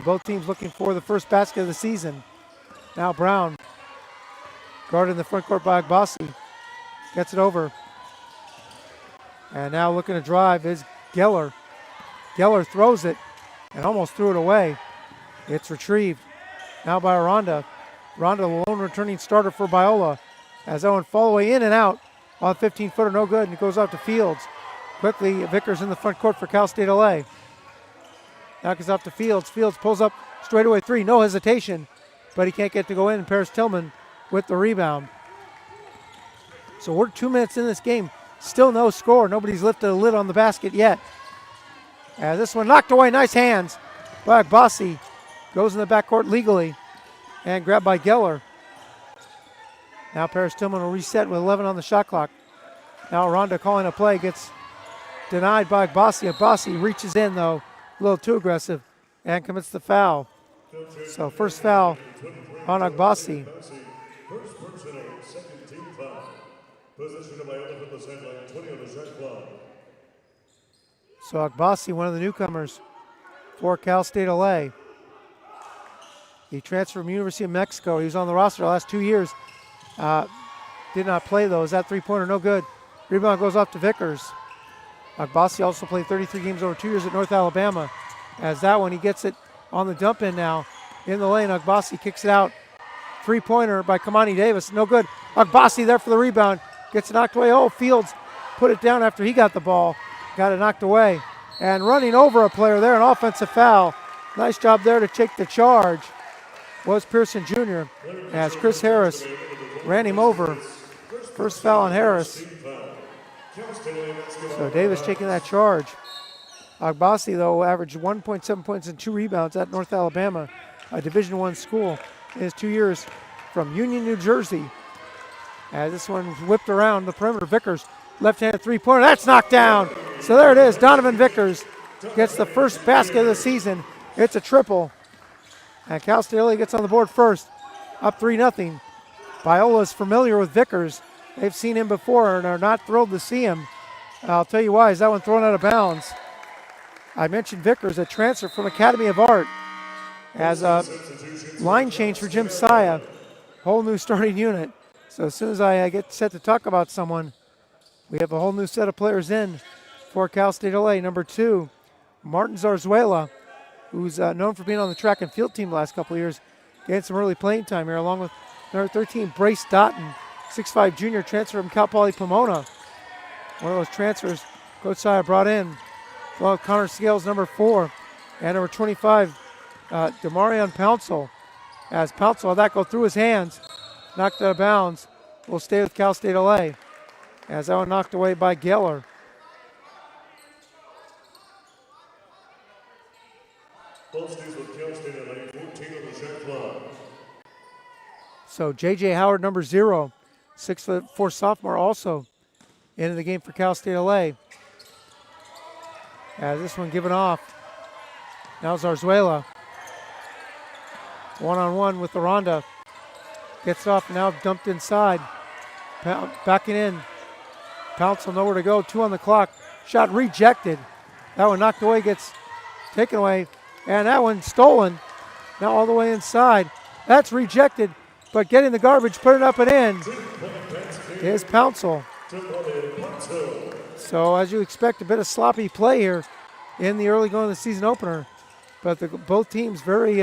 both teams looking for the first basket of the season. Now Brown, guarded in the front court by Agbasi, gets it over. And now looking to drive is Geller. Geller throws it and almost threw it away. It's retrieved now by Aranda. Aranda, the lone returning starter for Biola. As Owen fall away in and out on 15-footer, no good, and it goes out to Fields. Quickly, Vickers in the front court for Cal State LA. Now goes out to Fields. Fields pulls up straightaway three, no hesitation, but he can't get to go in. Paris Tillman with the rebound. So we're 2 minutes in this game. Still no score. Nobody's lifted a lid on the basket yet. As this one knocked away, nice hands by Agbasi. Goes in the backcourt legally and grabbed by Geller. Now Paris Tillman will reset with 11 on the shot clock. Now Aranda calling a play, gets denied by Agbasi. Agbasi reaches in though, a little too aggressive, and commits the foul. So first foul on Agbasi. First personal, second team foul. Possession of Biola from the sideline, 20 on the shot clock. So Agbasi, one of the newcomers for Cal State LA. He transferred from University of Mexico. He was on the roster the last 2 years. Did not play though. Is that three-pointer? No good. Rebound goes off to Vickers. Agbasi also played 33 games over 2 years at North Alabama. As that one, he gets it on the dump in now. In the lane, Agbasi kicks it out. Three-pointer by Kamani Davis. No good. Agbasi there for the rebound. Gets it knocked away. Oh, Fields put it down after he got the ball. Got it knocked away. And running over a player there, an offensive foul. Nice job there to take the charge. Was Pearson Jr. as Chris Harris ran him over. First foul on Harris. So Davis taking that charge. Agbasi, though, averaged 1.7 points and 2 rebounds at North Alabama, a Division I school, in his 2 years from Union, New Jersey. As this one whipped around the perimeter, Vickers, left-handed three-pointer. That's knocked down. So there it is. Donovan Vickers gets the first basket of the season. It's a triple. And Cal State LA gets on the board first, up 3-0. Biola is familiar with Vickers. They've seen him before and are not thrilled to see him. I'll tell you why. Is that one thrown out of bounds? I mentioned Vickers, a transfer from Academy of Art, as a line change for Jim Saya. Whole new starting unit. So as soon as I get set to talk about someone, we have a whole new set of players in for Cal State LA. Number 2, Martin Zarzuela, who's known for being on the track and field team the last couple of years, getting some early playing time here, along with number 13, Brace Dotton, 6'5" junior transfer from Cal Poly Pomona. One of those transfers Coach Saya brought in, along with Connor Scales, number 4, and number 25, Demarion Pouncil. As Pouncil had that go through his hands, knocked out of bounds, will stay with Cal State LA. As that one knocked away by Geller. So J.J. Howard, number 0, 6'4" sophomore, also into the game for Cal State LA. As this one given off. Now Zarzuela. One-on-one with Aranda. Gets it off, now dumped inside. Backing in. Pouncil nowhere to go, 2 on the clock. Shot rejected. That one knocked away, gets taken away. And that one stolen. Now all the way inside. That's rejected, but getting the garbage, put it up and in, is Pouncil. So as you expect, a bit of sloppy play here in the early going of the season opener. But both teams very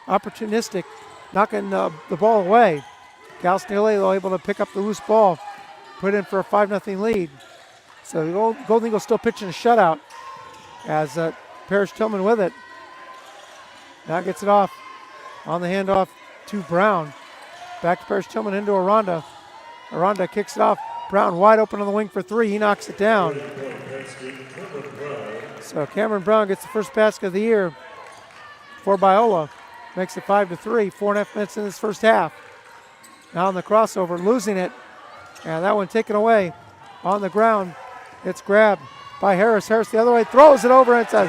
opportunistic, knocking the ball away. Cal State LA able to pick up the loose ball, put in for a 5-0 lead. So the Golden Eagles still pitching a shutout as Parrish Tillman with it. Now gets it off on the handoff to Brown. Back to Parrish Tillman into Aranda. Aranda kicks it off. Brown wide open on the wing for 3. He knocks it down. So Cameron Brown gets the first basket of the year for Biola. Makes it 5-3. 4.5 minutes in this first half. Now on the crossover, losing it. And that one taken away on the ground. It's grabbed by Harris. Harris the other way, throws it over. It's a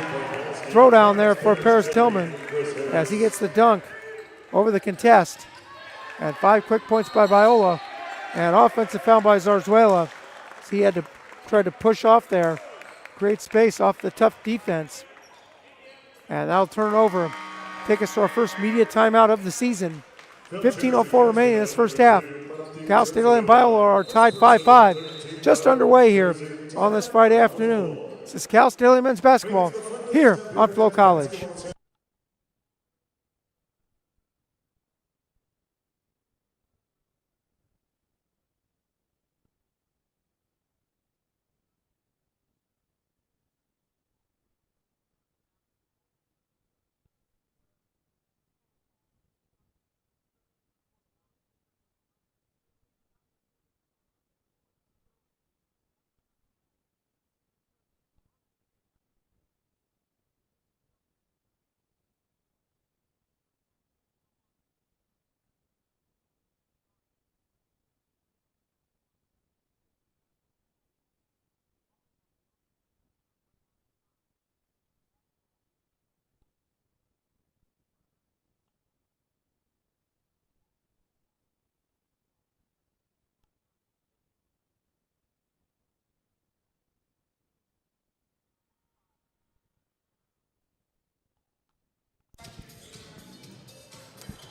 throwdown there for Paris Tillman as he gets the dunk over the contest. And 5 quick points by Biola. And offensive foul by Zarzuela. So he had to try to push off there, create space off the tough defense. And that'll turn it over take us to our first media timeout of the season. 15:04 remaining in this first half. Cal State and Biola are tied 5-5. Just underway here on this Friday afternoon. This is Cal State men's basketball here on Flow College.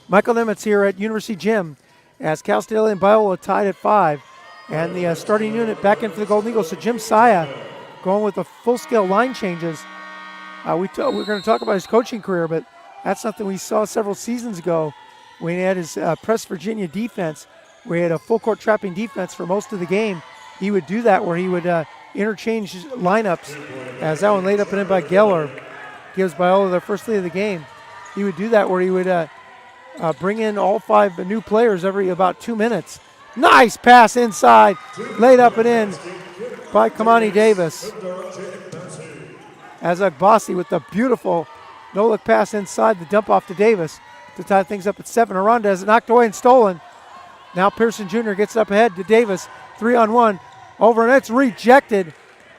Michael Nemitz here at University Gym as Cal State and Biola tied at 5. And the starting unit back in for the Golden Eagles. So Jim Saya going with the full-scale line changes. We're going to talk about his coaching career, but that's something we saw several seasons ago when he had his Press Virginia defense, where he had a full-court trapping defense for most of the game. He would do that where he would interchange lineups as that one laid up and in by Geller. Gives Biola their first lead of the game. He would do that where he would bring in all 5 new players every about 2 minutes. Nice pass inside, laid up and in by Kamani Davis. As Agbasi with the beautiful no-look pass inside, the dump off to Davis to tie things up at 7. Aranda has it knocked away and stolen. Now Pearson Jr. gets up ahead to Davis, 3-on-1, over and it's rejected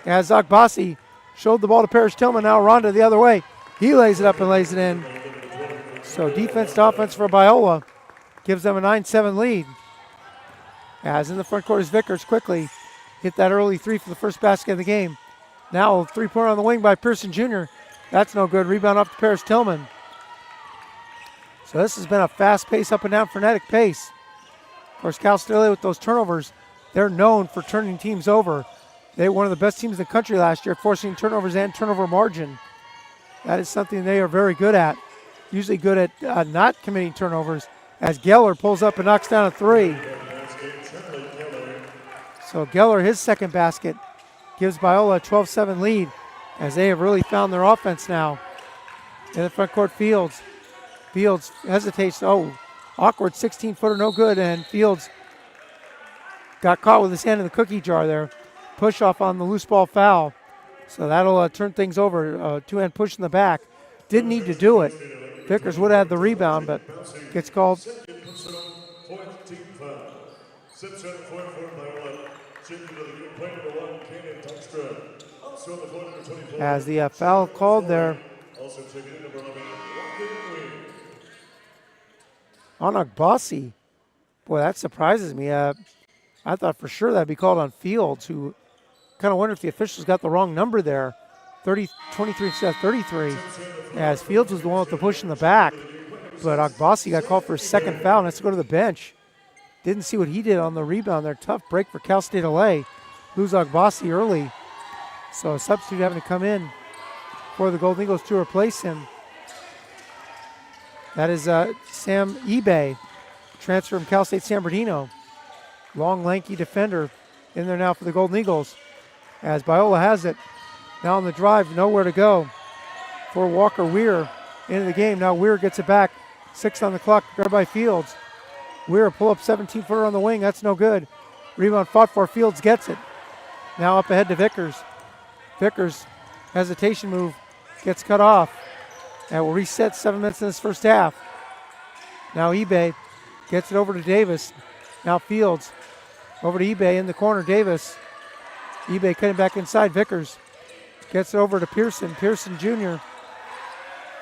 as Agbasi showed the ball to Parrish Tillman. Now Aranda the other way. He lays it up and lays it in. So defense to offense for Biola gives them a 9-7 lead. As in the front court is Vickers quickly hit that early 3 for the first basket of the game. Now a 3-pointer on the wing by Pearson Jr. That's no good. Rebound off to Parrish Tillman. So this has been a fast pace, up and down, frenetic pace. Of course, Cal State with those turnovers, they're known for turning teams over. They were one of the best teams in the country last year, forcing turnovers and turnover margin. That is something they are very good at. Usually good at not committing turnovers, as Geller pulls up and knocks down a 3. So Geller, his second basket, gives Biola a 12-7 lead as they have really found their offense now. In the front court, Fields. Fields hesitates. Awkward 16-footer, no good, and Fields got caught with his hand in the cookie jar there. Push off on the loose ball foul. So that'll turn things over. Two-hand push in the back. Didn't need to do it. Vickers would have had the rebound, but gets called. As the foul called there on Agbasi. Boy, that surprises me. I thought for sure that'd be called on Fields, who kind of wonder if the officials got the wrong number there. 23 instead of 33. As Fields was the one with the push in the back. But Agbasi got called for his second foul and has to go to the bench. Didn't see what he did on the rebound there. Tough break for Cal State LA. Lose Agbasi early. So a substitute having to come in for the Golden Eagles to replace him. That is Sam Ebay, transfer from Cal State San Bernardino. Long, lanky defender in there now for the Golden Eagles. As Biola has it. Now on the drive, nowhere to go for Walker Weir into the game. Now Weir gets it back. 6 on the clock, grabbed by Fields. Weir pull up 17-footer on the wing. That's no good. Rebound fought for. Fields gets it. Now up ahead to Vickers. Vickers, hesitation move, gets cut off. And will reset 7 minutes in this first half. Now eBay gets it over to Davis. Now Fields over to eBay in the corner. Davis. eBay cutting back inside. Vickers gets it over to Pearson. Pearson Jr.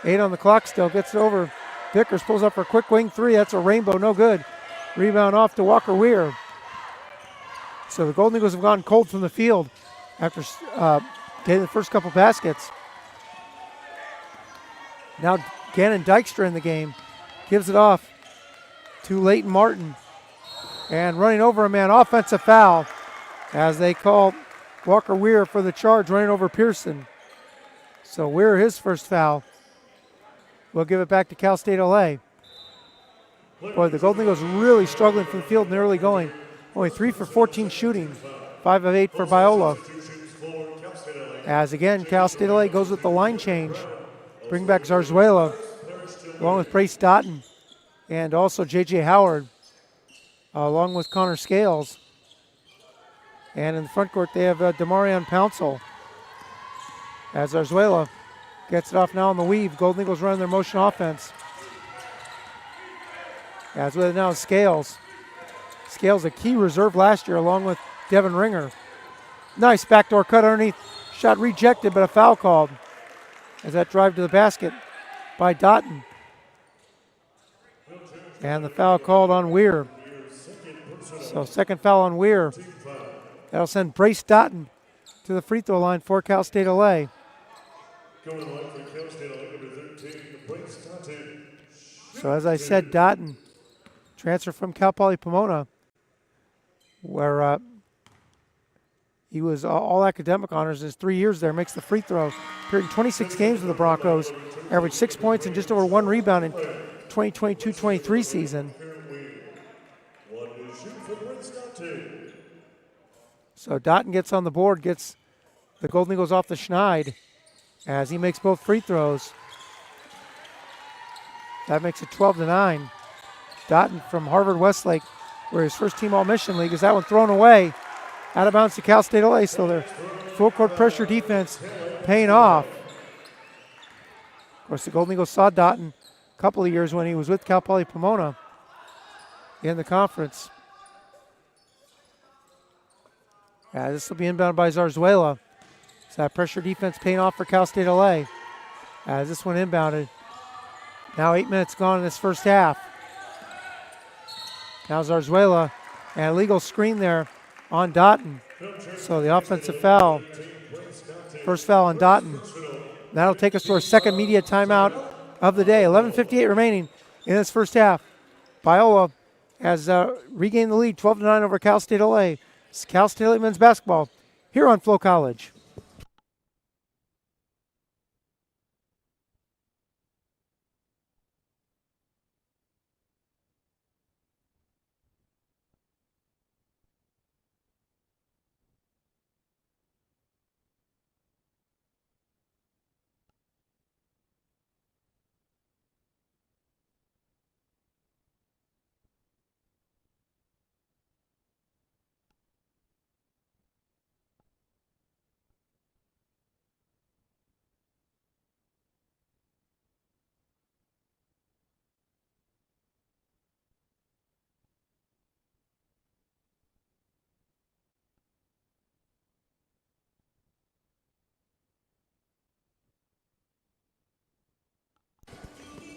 8 on the clock still. Gets it over. Vickers pulls up for a quick wing 3. That's a rainbow. No good. Rebound off to Walker Weir. So the Golden Eagles have gone cold from the field after getting the first couple baskets. Now Gannon Dykstra in the game. Gives it off to Leighton Martin. And running over a man, offensive foul, as they call Walker Weir for the charge, running over Pearson. So Weir, his first foul. We'll give it back to Cal State LA. Boy, the Golden Eagles really struggling from the field in the early going. Only 3 for 14 shooting, 5 of 8 for Biola. As again, Cal State LA goes with the line change. Bring back Zarzuela, along with Brace Dotton, and also J.J. Howard, along with Connor Scales. And in the front court, they have Demarion Pouncil. As Zarzuela gets it off now on the weave. Golden Eagles running their motion offense. As with it now is Scales. Scales, a key reserve last year, along with Devin Ringer. Nice backdoor cut underneath. Shot rejected, but a foul called. As that drive to the basket by Dotton. And the foul called on Weir. So second foul on Weir. That'll send Brace Dotton to the free throw line for Cal State LA. So as I said, Dotton, transfer from Cal Poly Pomona, where he was all academic honors in his 3 years there, makes the free throw. Appeared in 26 games with the Broncos, averaged 6 points and just over 1 rebound in 2022-23 season. So Dotton gets on the board, gets the Golden Eagles off the schneid as he makes both free throws. That makes it 12-9. Dotton from Harvard Westlake, where his first team All-Mission League, is that one thrown away. Out of bounds to Cal State LA, so their full court pressure defense paying off. Of course, the Golden Eagles saw Dotton a couple of years when he was with Cal Poly Pomona in the conference. This will be inbound by Zarzuela. So that pressure defense paying off for Cal State LA. As this one inbounded. Now 8 minutes gone in this first half. Now Zarzuela, and a legal screen there on Dotton. So the offensive foul, first foul on Dotton. That'll take us to our second media timeout of the day. 11:58 remaining in this first half. Biola has regained the lead, 12-9 over Cal State LA. It's Cal State LA men's basketball here on Flow College.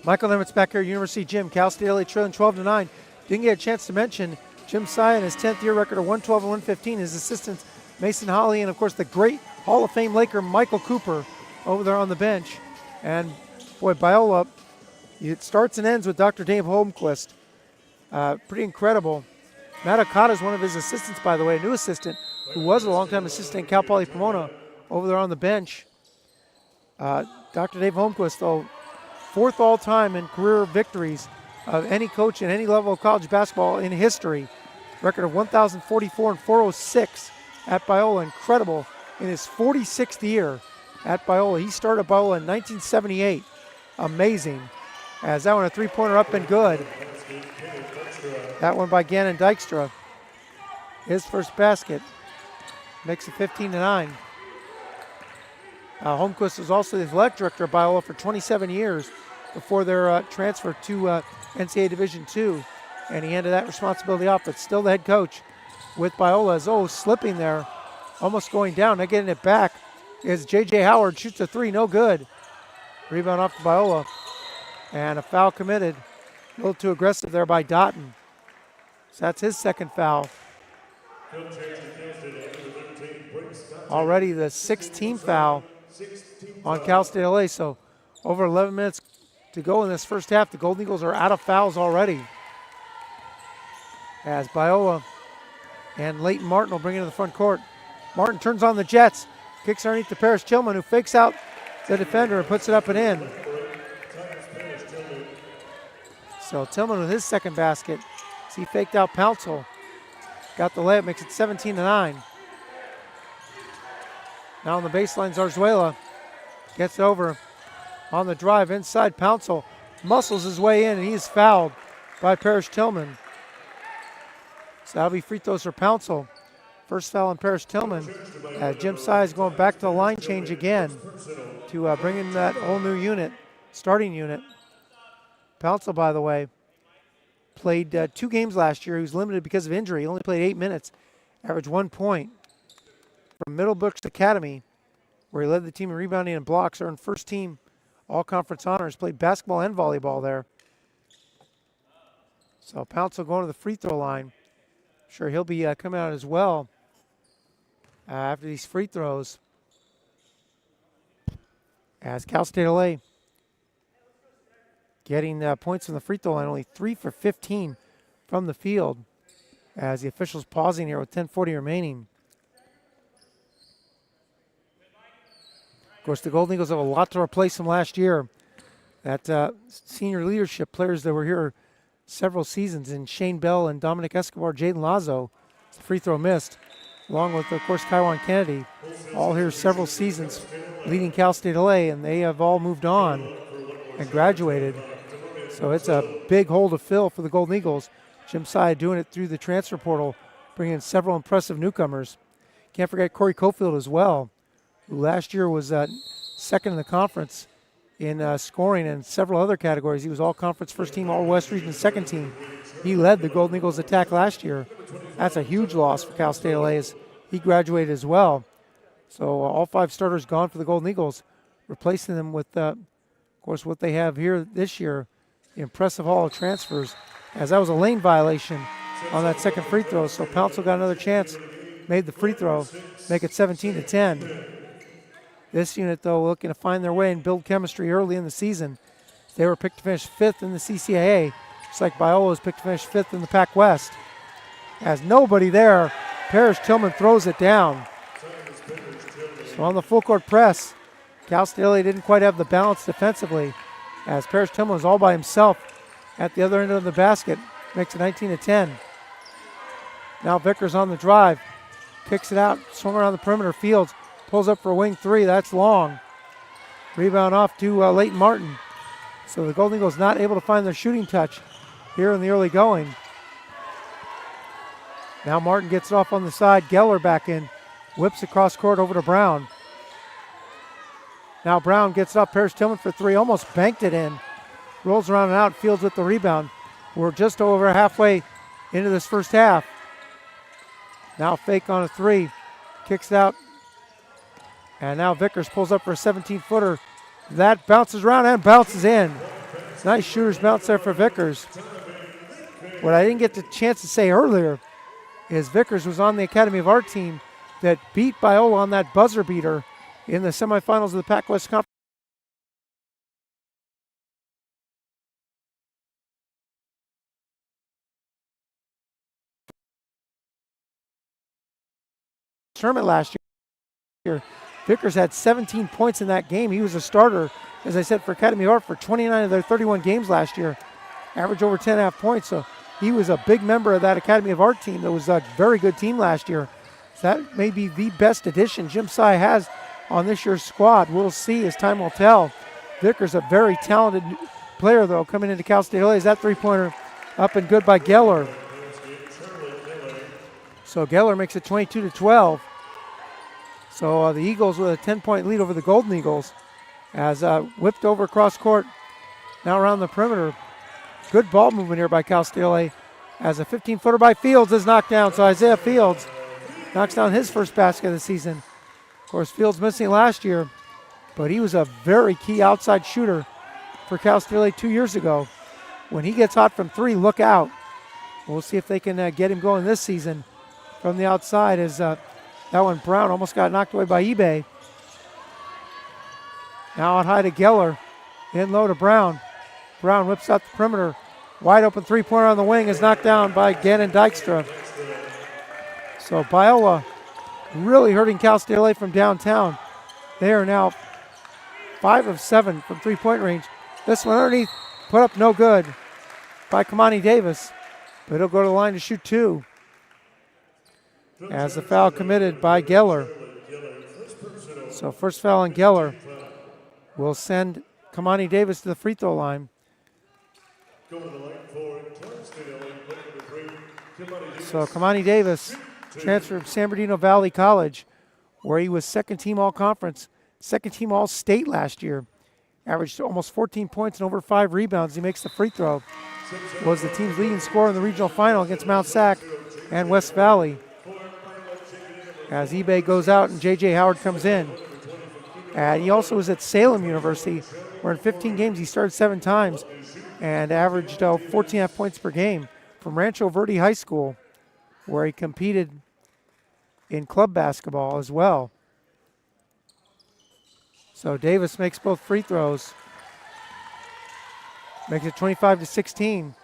Michael Nemitz back here at University Gym. Cal State LA trailing 12-9. Didn't get a chance to mention Jim Sy and his 10th year record of 112 and 115. His assistants Mason Holly and of course the great Hall of Fame Laker Michael Cooper over there on the bench. And boy, Biola, it starts and ends with Dr. Dave Holmquist. Pretty incredible. Matt Okada is one of his assistants, by the way, a new assistant who was a longtime assistant in Cal Poly Pomona over there on the bench. Dr. Dave Holmquist, though, 4th all-time in career victories of any coach in any level of college basketball in history. Record of 1,044 and 406 at Biola. Incredible in his 46th year at Biola. He started Biola in 1978. Amazing. As that one, a three-pointer up and good. That one by Gannon Dykstra. His first basket makes it 15-9. Holmquist was also the athletic director of Biola for 27 years before their transfer to NCAA Division II, and he handed that responsibility off, but still the head coach with Biola. As slipping there, almost going down, not getting it back, is J.J. Howard, shoots a three, no good. Rebound off to Biola, and a foul committed. A little too aggressive there by Dotton. So that's his second foul. Already the 6th team foul on Cal State LA, so over 11 minutes to go in this first half. The Golden Eagles are out of fouls already. As Biola and Leighton Martin will bring it to the front court. Martin turns on the Jets. Kicks underneath to Paris Tillman, who fakes out the defender and puts it up and in. So Tillman with his second basket. He faked out Pouncil. Got the layup, makes it 17-9. Now on the baseline, Zarzuela gets it over on the drive inside. Pouncil muscles his way in, and he is fouled by Paris Tillman. So that'll be free throws for Pouncil. First foul on Paris Tillman. Jim Sy is going back to the line change again to bring in that whole new unit, starting unit. Pouncil, by the way, played 2 games last year. He was limited because of injury. He only played 8 minutes, averaged 1 point. From Middlebrooks Academy, where he led the team in rebounding and blocks, earned first team all-conference honors, played basketball and volleyball there. So Pouncil going to the free throw line. Sure, he'll be coming out as well after these free throws. As Cal State LA getting points from the free throw line, only 3 for 15 from the field, as the officials pausing here with 10:40 remaining. Of course, the Golden Eagles have a lot to replace from last year. That senior leadership players that were here several seasons in Shane Bell and Dominic Escobar, Jaden Lazo. It's a free throw missed, along with, of course, Kaiwan Kennedy, all here several seasons leading Cal State LA, and they have all moved on and graduated. So it's a big hole to fill for the Golden Eagles. Jim Sy doing it through the transfer portal, bringing in several impressive newcomers. Can't forget Corey Cofield as well, who last year was second in the conference in scoring and several other categories. He was all-conference first team, all-West Region second team. He led the Golden Eagles attack last year. That's a huge loss for Cal State LA as he graduated as well. So all 5 starters gone for the Golden Eagles, replacing them with, of course, what they have here this year, the impressive haul of transfers, as that was a lane violation on that second free throw. So Pouncil got another chance, made the free throw, make it 17-10. This unit, though, looking to find their way and build chemistry early in the season. They were picked to finish 5th in the CCAA, just like Biola was picked to finish 5th in the Pac West. As nobody there, Paris Tillman throws it down. So on the full court press, Cal State LA didn't quite have the balance defensively, as Paris Tillman was all by himself at the other end of the basket. Makes it 19-10. Now Vickers on the drive, kicks it out, swung around the perimeter. Fields pulls up for a wing 3. That's long. Rebound off to Leighton Martin. So the Golden Eagles not able to find their shooting touch here in the early going. Now Martin gets it off on the side. Geller back in. Whips across court over to Brown. Now Brown gets it up. Paris Tillman for 3. Almost banked it in. Rolls around and out. Fields with the rebound. We're just over halfway into this first half. Now fake on a 3. Kicks it out. And now Vickers pulls up for a 17-footer. That bounces around and bounces in. Nice shooter's bounce there for Vickers. What I didn't get the chance to say earlier is Vickers was on the Academy of Art team that beat Biola on that buzzer beater in the semifinals of the Pac West Conference tournament last year. Vickers had 17 points in that game. He was a starter, as I said, for Academy of Art for 29 of their 31 games last year. Averaged over 10.5 points, so he was a big member of that Academy of Art team that was a very good team last year. So that may be the best addition Jim Sy has on this year's squad. We'll see as time will tell. Vickers, a very talented player, though, coming into Cal State LA. Is that three-pointer up and good by Geller. So Geller makes it 22-12. So the Eagles with a 10-point lead over the Golden Eagles as whipped over across court. Now around the perimeter. Good ball movement here by Cal State LA as a 15-footer by Fields is knocked down. So Isaiah Fields knocks down his first basket of the season. Of course, Fields missing last year, but he was a very key outside shooter for Cal State LA 2 years ago. When he gets hot from 3, look out. We'll see if they can get him going this season from the outside as that one, Brown, almost got knocked away by eBay. Now out high to Geller. In low to Brown. Brown whips out the perimeter. Wide open three-pointer on the wing is knocked down by Gannon Dykstra. So Biola really hurting Cal State LA from downtown. They are now 5 of 7 from three-point range. This one underneath, put up no good by Kamani Davis, but he'll go to the line to shoot 2. As the foul committed by Geller. So first foul on Geller will send Kamani Davis to the free throw line. So Kamani Davis transferred from San Bernardino Valley College, where he was second team all-conference, second team all-state last year. Averaged almost 14 points and over 5 rebounds. He makes the free throw. Was the team's leading scorer in the regional final against Mount Sac and West Valley. As eBay goes out and J.J. Howard comes in. And he also was at Salem University, where in 15 games he started 7 times and averaged 14.5 points per game. From Rancho Verde High School, where he competed in club basketball as well. So Davis makes both free throws. Makes it 25-16.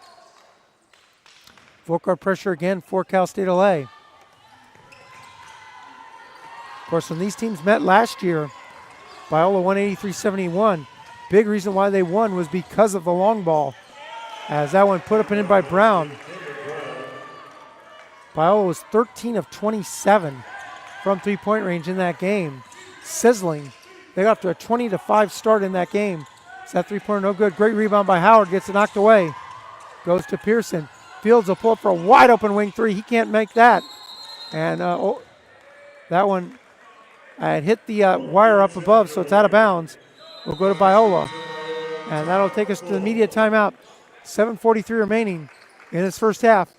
Full court pressure again for Cal State LA. Of course, when these teams met last year, Biola won 83-71. Big reason why they won was because of the long ball, as that one put up and in by Brown. Biola was 13 of 27 from three-point range in that game. Sizzling. They got up to a 20-5 start in that game. So that three-pointer no good. Great rebound by Howard. Gets it knocked away. Goes to Pearson. Fields will pull up for a wide-open wing three. He can't make that. And that one had hit the wire up above, so it's out of bounds. We'll go to Biola. And that'll take us to the media timeout. 7:43 remaining in this first half.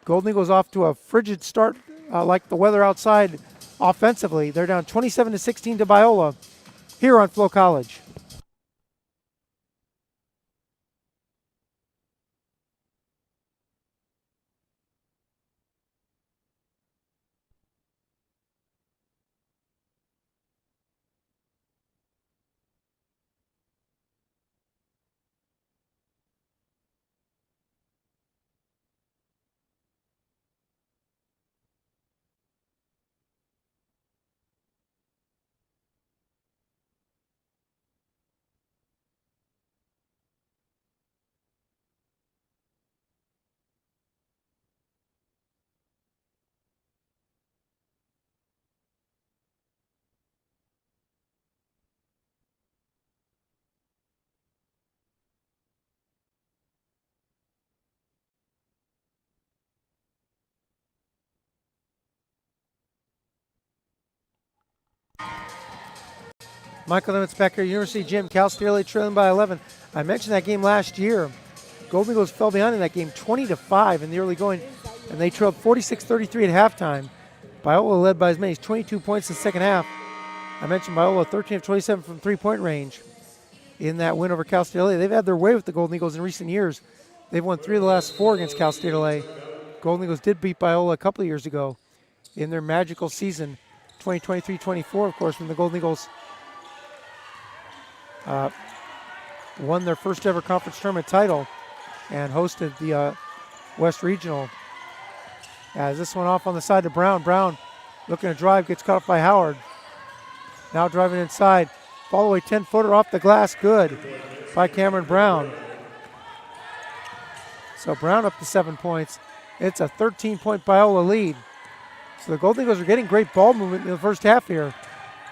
Golden Eagles off to a frigid start like the weather outside offensively. They're down 27-16 to Biola here on Flow College. Michael Nimitz back here, University Gym, Cal State LA trailing by 11. I mentioned that game last year. Golden Eagles fell behind in that game 20-5 in the early going, and they trailed 46-33 at halftime. Biola led by as many as 22 points in the second half. I mentioned Biola 13 of 27 from three-point range in that win over Cal State LA. They've had their way with the Golden Eagles in recent years. They've won 3 of the last 4 against Cal State LA. Golden Eagles did beat Biola a couple of years ago in their magical season, 2023-24, of course, when the Golden Eagles won their first ever conference tournament title and hosted the West Regional. As this one off on the side to Brown. Brown looking to drive, gets caught up by Howard. Now driving inside. Fall away 10-footer off the glass, good by Cameron Brown. So Brown up to 7 points. It's a 13-point Biola lead. So the Golden Eagles are getting great ball movement in the first half here.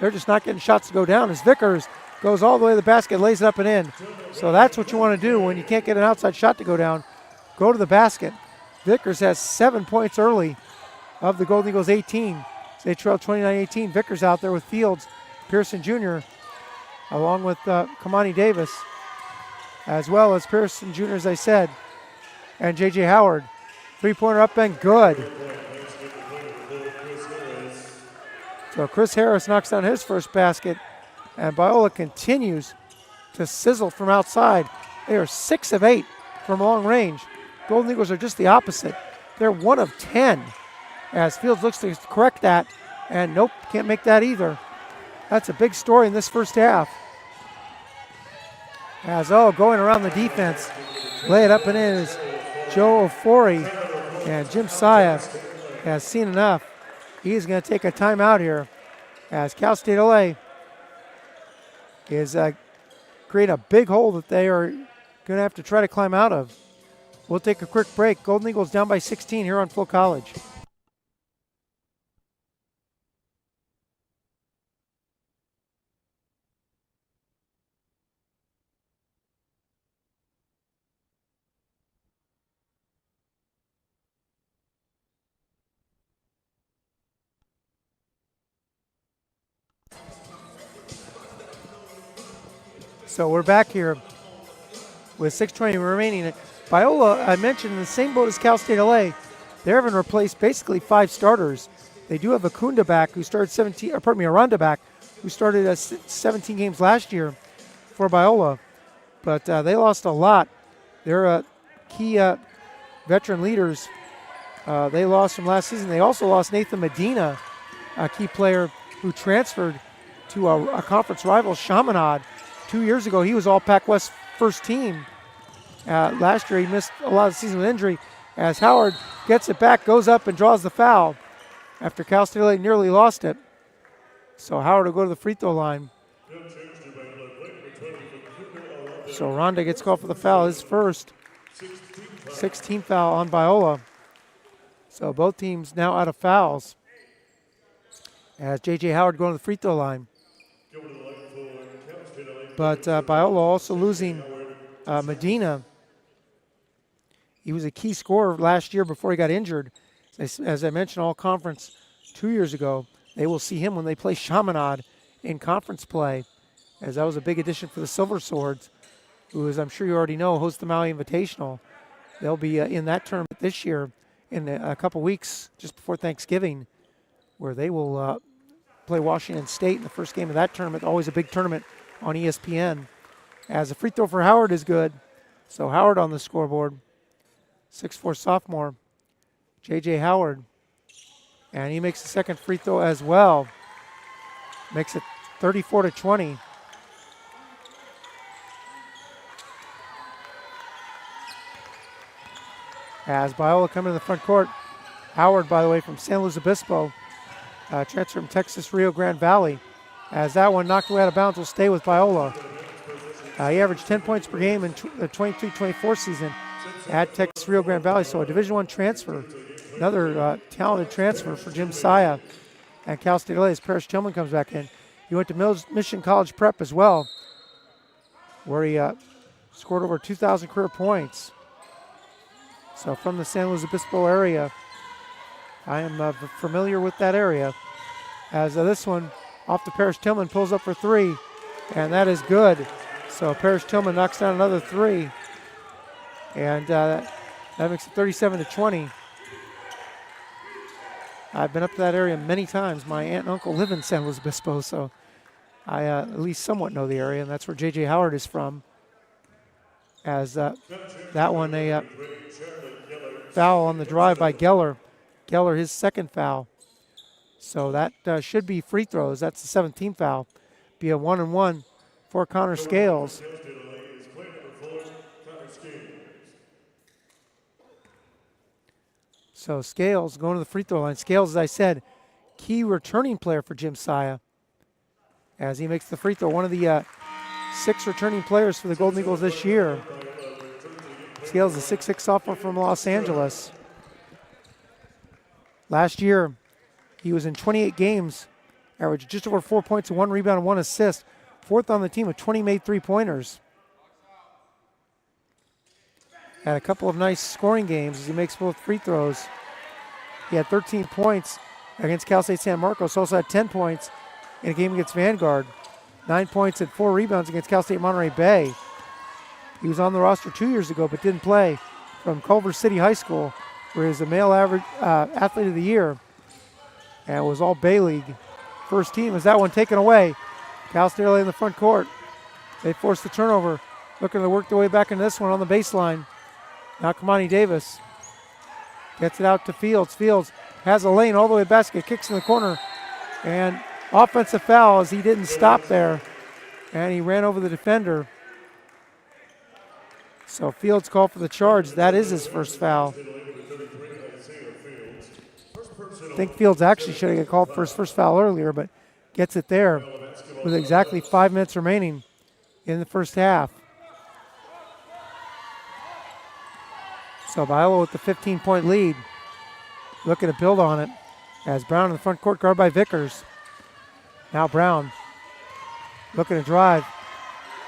They're just not getting shots to go down as Vickers goes all the way to the basket, lays it up and in. So that's what you want to do when you can't get an outside shot to go down. Go to the basket. Vickers has 7 points early of the Golden Eagles 18. They trail 29-18. Vickers out there with Fields, Pearson Jr., along with Kamani Davis, as well as Pearson Jr., as I said, and J.J. Howard. Three-pointer up and good. So Chris Harris knocks down his first basket, and Biola continues to sizzle from outside. They are 6 of 8 from long range. Golden Eagles are just the opposite. They're 1 of 10, as Fields looks to correct that, and nope, can't make that either. That's a big story in this first half. As going around the defense, lay it up and in is Joe Ofori, and Jim Saya has seen enough. He's going to take a timeout here as Cal State LA is creating a big hole that they are going to have to try to climb out of. We'll take a quick break. Golden Eagles down by 16 here on Full College. So we're back here with 6:20 remaining. Biola, I mentioned, in the same boat as Cal State LA. They're having replaced basically 5 starters. They do have Akunda back, who started Aranda back, who started 17 games last year for Biola. But they lost a lot. Their key veteran leaders, they lost from last season. They also lost Nathan Medina, a key player who transferred to a conference rival, Chaminade. 2 years ago, he was all Pac-West first team. Last year, he missed a lot of the season with injury. As Howard gets it back, goes up and draws the foul after Cal State LA nearly lost it. So Howard will go to the free throw line. So Ronda gets called for the foul, his first. 16th foul on Biola. So both teams now out of fouls. As J.J. Howard going to the free throw line. But Biola also losing Medina. He was a key scorer last year before he got injured. As I mentioned, all conference 2 years ago. They will see him when they play Chaminade in conference play, as that was a big addition for the Silver Swords, who, as I'm sure you already know, host the Maui Invitational. They'll be in that tournament this year in a couple weeks, just before Thanksgiving, where they will play Washington State in the first game of that tournament. Always a big tournament on ESPN. As a free throw for Howard is good. So Howard on the scoreboard. 6'4" sophomore, J.J. Howard. And he makes the second free throw as well. Makes it 34-20. As Biola coming to the front court. Howard, by the way, from San Luis Obispo. Transferred from Texas Rio Grande Valley. As that one knocked away out of bounds, will stay with Biola. He averaged 10 points per game in the 23-24 season at Texas Rio Grande Valley. So a Division I transfer. Another talented transfer for Jim Saya and Cal State LA as Parrish Tillman comes back in. He went to Mission College Prep as well, where he scored over 2,000 career points. So from the San Luis Obispo area, I am familiar with that area. As this one off to Parrish Tillman, pulls up for 3, and that is good. So Parrish Tillman knocks down another 3, and that makes it 37-20. I've been up to that area many times. My aunt and uncle live in San Luis Obispo, so I at least somewhat know the area, and that's where J.J. Howard is from. As that one, a foul on the drive by Geller. Geller, his second foul. So that should be free throws. That's the 17th foul. Be a 1-and-1 for Connor Scales. So Scales going to the free throw line. Scales, as I said, key returning player for Jim Saya as he makes the free throw. One of the 6 returning players for the Golden Eagles this year. Scales, a 6'6" sophomore from Los Angeles. Last year, he was in 28 games, averaged just over 4 points and 1 rebound and 1 assist. 4th on the team with 20 made three-pointers. Had a couple of nice scoring games as he makes both free throws. He had 13 points against Cal State San Marcos. Also had 10 points in a game against Vanguard. 9 points and 4 rebounds against Cal State Monterey Bay. He was on the roster 2 years ago but didn't play, from Culver City High School, where he was the male athlete of the year and was all Bay League first team. As that one taken away. Cal State LA in the front court. They force the turnover. Looking to work their way back into this one on the baseline. Now Kamani Davis gets it out to Fields. Fields has a lane all the way to basket, kicks in the corner, and offensive foul as he didn't stop there, and he ran over the defender. So Fields called for the charge. That is his first foul. I think Fields actually should have got called for his first foul earlier, but gets it there with exactly 5 minutes remaining in the first half. So Biola with the 15-point lead, looking to build on it as Brown in the front court, guarded by Vickers. Now Brown looking to drive.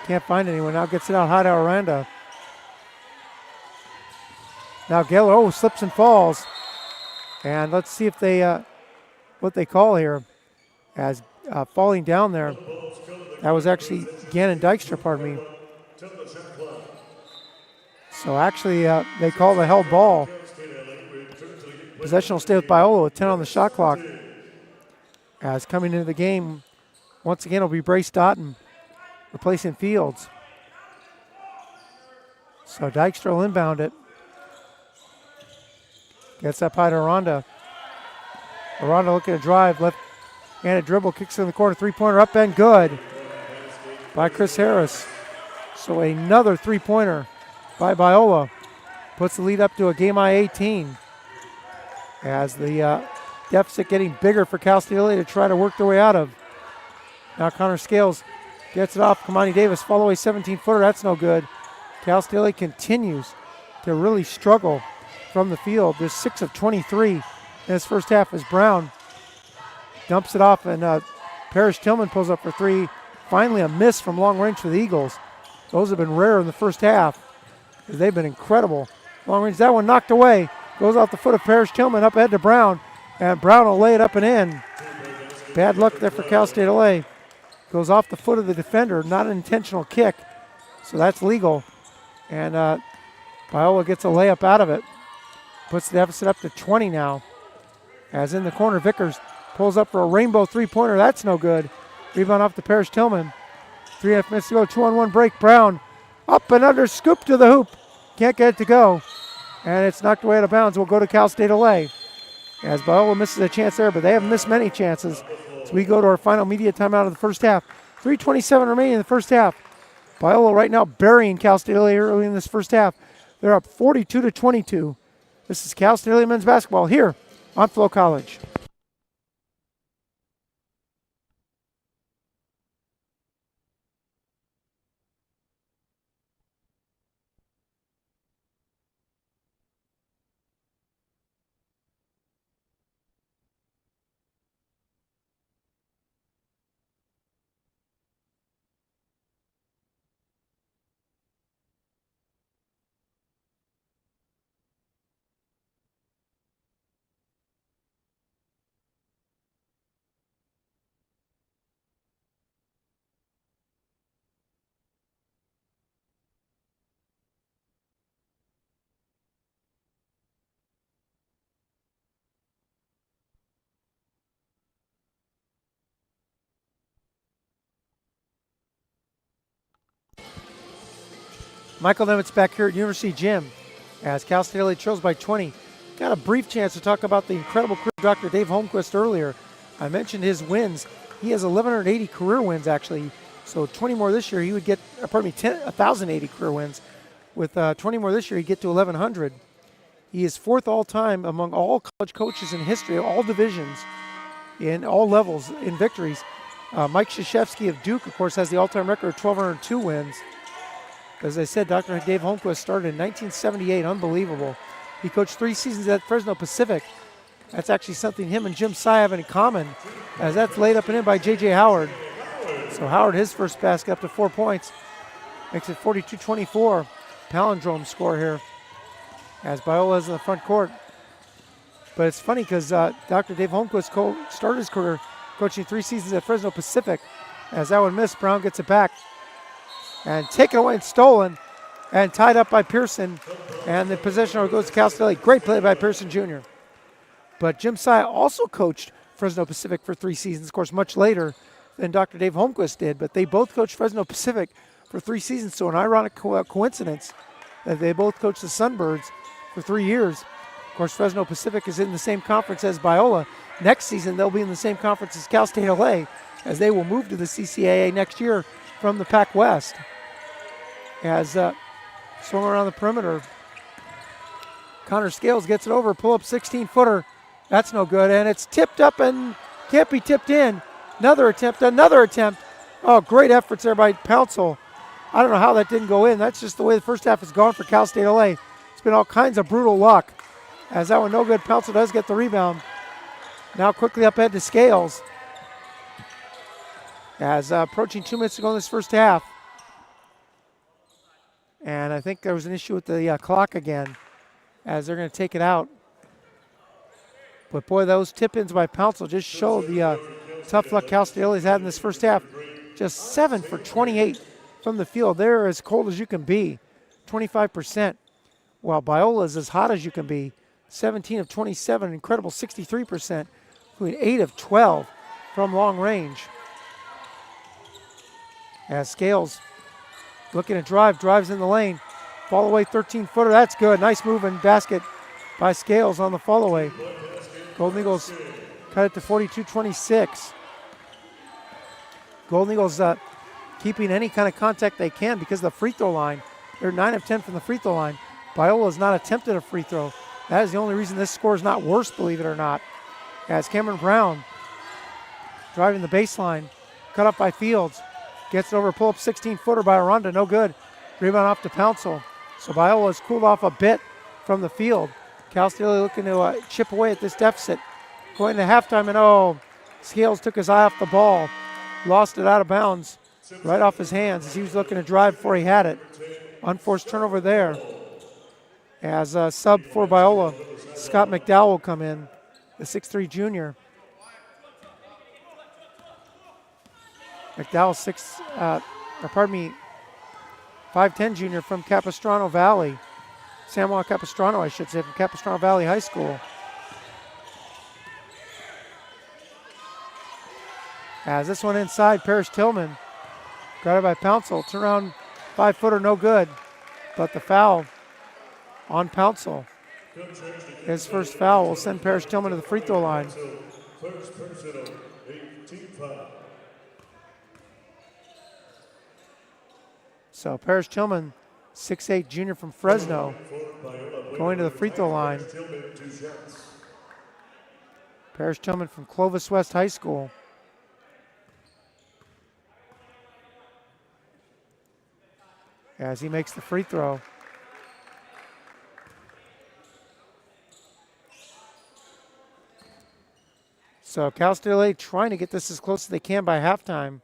Can't find anyone. Now gets it out high to Aranda. Now Geller, slips and falls. And let's see if they, what they call here as falling down there. That was actually Gannon Dykstra, pardon me. So actually, they call the held ball. Possession will stay with Biola with 10 on the shot clock. As coming into the game, once again, it'll be Brace Doughton replacing Fields. So Dykstra will inbound it. Gets up high to Aranda. Aranda looking to drive, left-handed dribble, kicks in the corner, three-pointer up and good by Chris Harris. So another three-pointer by Biola puts the lead up to a game-high 18. As the deficit getting bigger for Cal State LA to try to work their way out of. Now Connor Scales gets it off. Kamani Davis, fall away 17-footer. That's no good. Cal State LA continues to really struggle from the field. There's 6 of 23 in this first half as Brown dumps it off, and Parrish Tillman pulls up for three. Finally a miss from long range for the Eagles. Those have been rare in the first half. They've been incredible. Long range, that one knocked away. Goes off the foot of Parrish Tillman, up ahead to Brown. And Brown will lay it up and in. Bad luck there for Cal State LA. Goes off the foot of the defender, not an intentional kick. So that's legal. And Biola gets a layup out of it. Puts the deficit up to 20 now. As in the corner, Vickers pulls up for a rainbow three-pointer. That's no good. Rebound off to Parrish Tillman. 3.5 minutes to go, 2-on-1 break. Brown up and under, scoop to the hoop. Can't get it to go. And it's knocked away out of bounds. Will go to Cal State LA. As Biola misses a chance there, but they haven't missed many chances. So we go to our final media timeout of the first half. 3:27 remaining in the first half. Biola right now burying Cal State LA early in this first half. They're up 42-22. This is Cal State LA men's basketball here on Flow College. Michael Nemitz back here at University Gym as Cal State LA trails by 20. Got a brief chance to talk about the incredible career of Dr. Dave Holmquist earlier. I mentioned his wins. He has 1,180 career wins, actually. So 20 more this year, he would get, 1,080 career wins. With 20 more this year, he'd get to 1,100. He is fourth all-time among all college coaches in history, all divisions, in all levels, in victories. Mike Krzyzewski of Duke, of course, has the all-time record of 1,202 wins. As I said, Dr. Dave Holmquist started in 1978. Unbelievable. He coached 3 seasons at Fresno Pacific. That's actually something him and Jim Sy have in common, as that's laid up and in by J.J. Howard. So Howard, his first basket up to 4 points. Makes it 42-24. Palindrome score here as Biola is in the front court. But it's funny because Dr. Dave Holmquist started his career coaching 3 seasons at Fresno Pacific. As that one missed, Brown gets it back. And taken away and stolen and tied up by Pearson. And the possession goes to Cal State LA. Great play by Pearson Jr. But Jim Sy also coached Fresno Pacific for 3 seasons, of course, much later than Dr. Dave Holmquist did. But they both coached Fresno Pacific for 3 seasons. So an ironic coincidence that they both coached the Sunbirds for 3 years. Of course, Fresno Pacific is in the same conference as Biola. Next season, they'll be in the same conference as Cal State LA, as they will move to the CCAA next year from the Pac West. As Swung around the perimeter. Connor Scales gets it over, pull up 16-footer. That's no good, and it's tipped up and can't be tipped in. Another attempt. Oh, great efforts there by Pouncil. I don't know how that didn't go in. That's just the way the first half has gone for Cal State LA. It's been all kinds of brutal luck. As that one no good, Pouncil does get the rebound. Now quickly up ahead to Scales. As approaching 2 minutes to go in this first half. And I think there was an issue with the clock again, as they're going to take it out. But boy, those tip-ins by Pouncil just show the tough luck Cal State LA's had in this first half. Just 7 for 28 from the field. They're as cold as you can be, 25%. While Biola is as hot as you can be, 17 of 27, incredible 63%, including 8 of 12 from long range. As Scales looking at drives in the lane. Fall away 13-footer, that's good. Nice move and basket by Scales on the fall away. Golden Eagles cut it to 42-26. Golden Eagles keeping any kind of contact they can because of the free throw line. They're 9 of 10 from the free throw line. Biola has not attempted a free throw. That is the only reason this score is not worse, believe it or not. As Cameron Brown driving the baseline, cut up by Fields. Gets it over, pull up 16-footer by Aranda, no good. Rebound off to Pouncil. So Biola has cooled off a bit from the field. Cal State looking to chip away at this deficit. Going to halftime, and Scales took his eye off the ball. Lost it out of bounds, right off his hands as he was looking to drive before he had it. Unforced turnover there. As a sub for Biola, Scott McDowell will come in, the 6'3 junior. McDowell 5'10 junior from Capistrano Valley. San Juan Capistrano, I should say, from Capistrano Valley High School. As this one inside, Parrish Tillman. Guarded by Pouncil. Turn around 5-footer, no good. But the foul on Pouncil. His first foul will send Parrish Tillman to the free throw line. So Parrish Tillman, 6'8 junior from Fresno, going to the free throw line. Parrish Tillman from Clovis West High School. As he makes the free throw. So Cal State LA trying to get this as close as they can by halftime.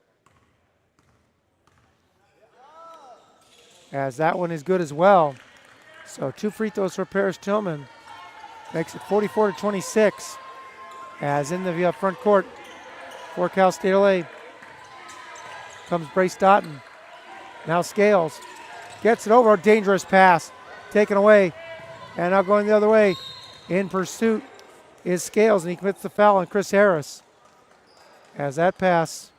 As that one is good as well. So 2 free throws for Parrish Tillman. Makes it 44-26. As in the front court for Cal State LA comes Brace Doughton. Now Scales gets it over, a dangerous pass. Taken away. And now going the other way. In pursuit is Scales, and he commits the foul on Chris Harris. As that pass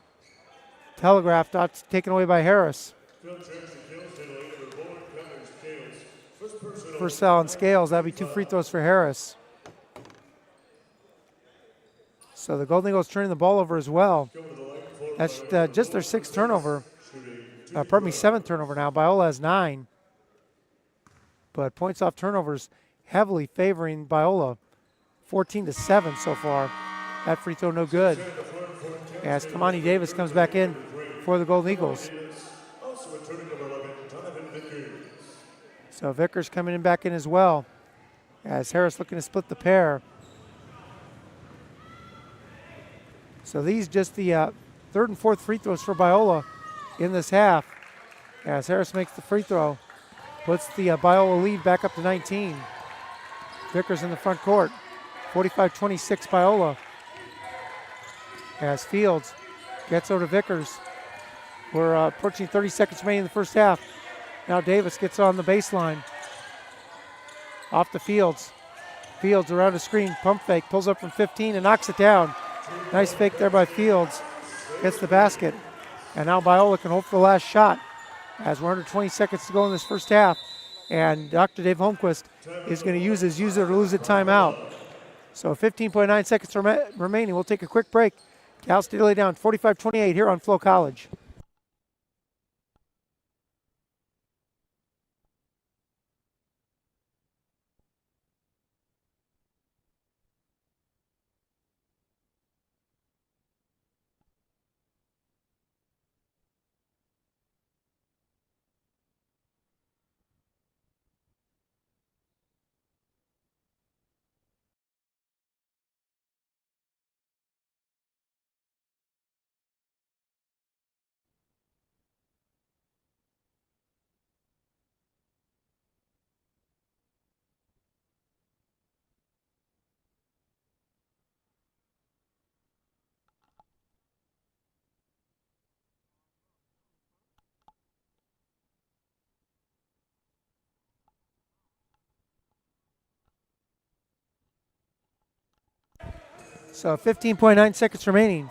telegraphed, taken away by Harris. First foul on Scales, that'd be 2 free throws for Harris. So the Golden Eagles turning the ball over as well. That's just their 6th turnover. Seventh turnover now. Biola has 9. But points off turnovers heavily favoring Biola. 14-7 so far. That free throw no good. As Kamani Davis comes back in for the Golden Eagles. So Vickers coming back in as well. As Harris looking to split the pair. So these just the 3rd and 4th free throws for Biola in this half. As Harris makes the free throw. Puts the Biola lead back up to 19. Vickers in the front court. 45-26 Biola. As Fields gets over to Vickers. We're approaching 30 seconds remaining in the first half. Now Davis gets on the baseline. Off the Fields. Fields around the screen, pump fake, pulls up from 15 and knocks it down. Nice fake there by Fields. Gets the basket. And now Biola can hope for the last shot as we're under 20 seconds to go in this first half. And Dr. Dave Holmquist is going to use his use it or lose it timeout. So 15.9 seconds remaining. We'll take a quick break. Cal State LA down 45-28 here on Flow College. So 15.9 seconds remaining.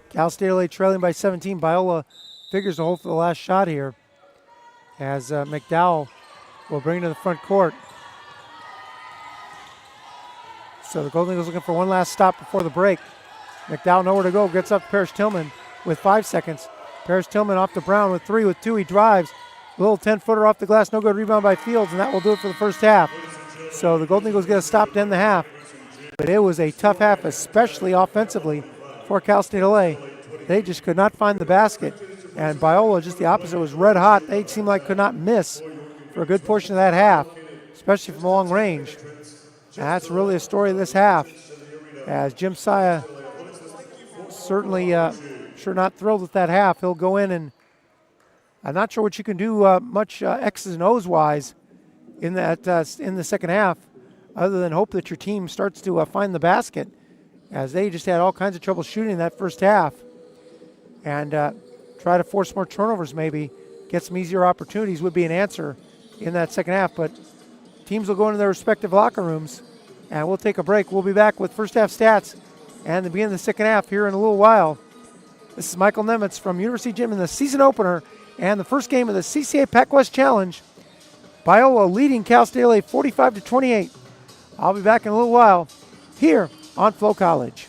Cal State LA trailing by 17. Biola figures to hold for the last shot here as McDowell will bring it to the front court. So the Golden Eagles looking for one last stop before the break. McDowell nowhere to go, gets up to Parrish Tillman with 5 seconds. Parrish Tillman off to Brown with 3, with 2, he drives. A little 10-footer off the glass, no good, rebound by Fields, and that will do it for the first half. So the Golden Eagles get a stop to end the half. But it was a tough half, especially offensively for Cal State LA. They just could not find the basket. And Biola, just the opposite, was red hot. They seemed like could not miss for a good portion of that half, especially from long range. And that's really a story of this half, as Jim Saya certainly sure not thrilled with that half. He'll go in, and I'm not sure what you can do much X's and O's wise in that in the second half, other than hope that your team starts to find the basket, as they just had all kinds of trouble shooting in that first half, and try to force more turnovers maybe, get some easier opportunities would be an answer in that second half. But teams will go into their respective locker rooms, and we'll take a break. We'll be back with first half stats and the beginning of the second half here in a little while. This is Michael Nemitz from University Gym in the season opener and the first game of the CCA Pac-West Challenge. Biola leading Cal State LA 45-28. I'll be back in a little while here on Flow College.